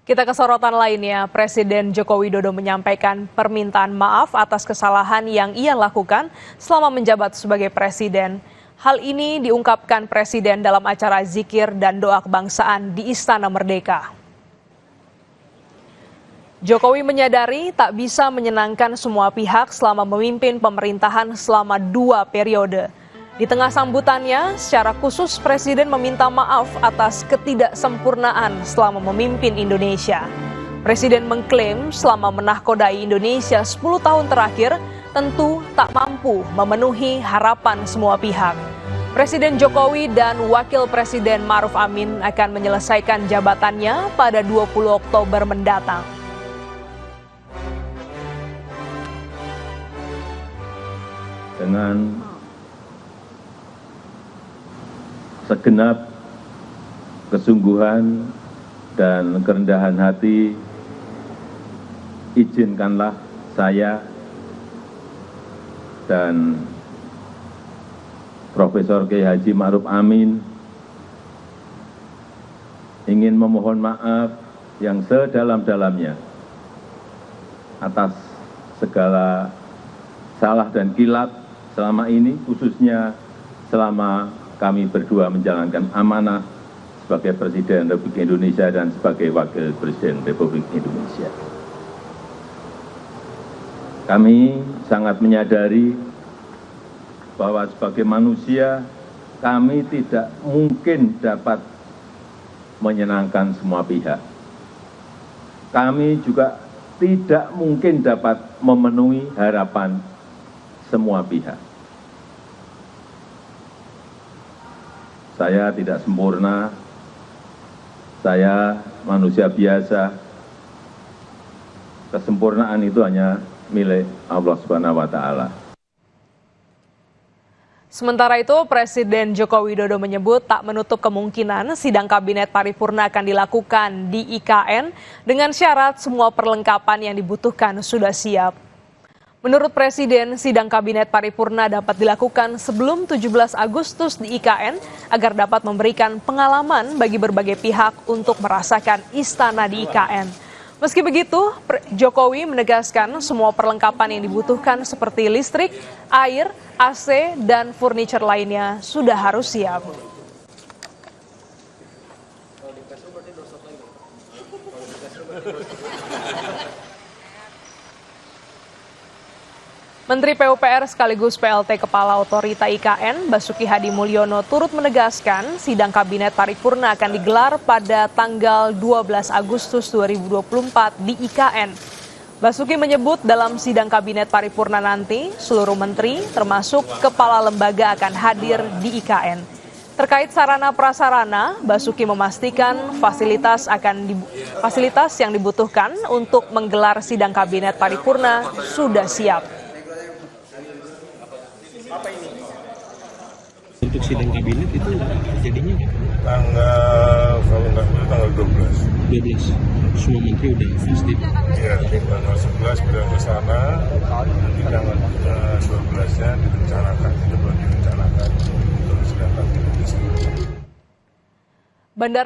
Kita ke sorotan lainnya, Presiden Joko Widodo menyampaikan permintaan maaf atas kesalahan yang ia lakukan selama menjabat sebagai presiden. Hal ini diungkapkan Presiden dalam acara zikir dan doa kebangsaan di Istana Merdeka. Jokowi menyadari tak bisa menyenangkan semua pihak selama memimpin pemerintahan selama 2 periode. Di tengah sambutannya, secara khusus Presiden meminta maaf atas ketidaksempurnaan selama memimpin Indonesia. Presiden mengklaim selama menahkodai Indonesia 10 tahun terakhir tentu tak mampu memenuhi harapan semua pihak. Presiden Jokowi dan Wakil Presiden Ma'ruf Amin akan menyelesaikan jabatannya pada 20 Oktober mendatang. Dengan segenap kesungguhan dan kerendahan hati, izinkanlah saya dan Profesor Kiai Haji Ma'ruf Amin ingin memohon maaf yang sedalam-dalamnya atas segala salah dan kilap selama ini, khususnya selama kami berdua menjalankan amanah sebagai Presiden Republik Indonesia dan sebagai Wakil Presiden Republik Indonesia. Kami sangat menyadari bahwa sebagai manusia kami tidak mungkin dapat menyenangkan semua pihak. Kami juga tidak mungkin dapat memenuhi harapan semua pihak. Saya tidak sempurna, saya manusia biasa. Kesempurnaan itu hanya milik Allah Subhanahu wa Ta'ala. Sementara itu, Presiden Joko Widodo menyebut tak menutup kemungkinan sidang kabinet paripurna akan dilakukan di IKN dengan syarat semua perlengkapan yang dibutuhkan sudah siap. Menurut Presiden, sidang kabinet paripurna dapat dilakukan sebelum 17 Agustus di IKN agar dapat memberikan pengalaman bagi berbagai pihak untuk merasakan istana di IKN. Meski begitu, Jokowi menegaskan semua perlengkapan yang dibutuhkan seperti listrik, air, AC, dan furniture lainnya sudah harus siap. Menteri PUPR sekaligus PLT Kepala Otorita IKN, Basuki Hadi Mulyono turut menegaskan sidang kabinet paripurna akan digelar pada tanggal 12 Agustus 2024 di IKN. Basuki menyebut dalam sidang kabinet paripurna nanti, seluruh menteri termasuk kepala lembaga akan hadir di IKN. Terkait sarana prasarana, Basuki memastikan fasilitas yang dibutuhkan untuk menggelar sidang kabinet paripurna sudah siap. Untuk sidang kabinet itu jadinya kalau nggak salah tanggal 12. 12. Semua menteri udah pasti. Iya, tanggal 11 sudah ke sana, nanti tanggal 12-nya direncanakan, itu baru direncanakan untuk sidang kabinet di sana. Bandara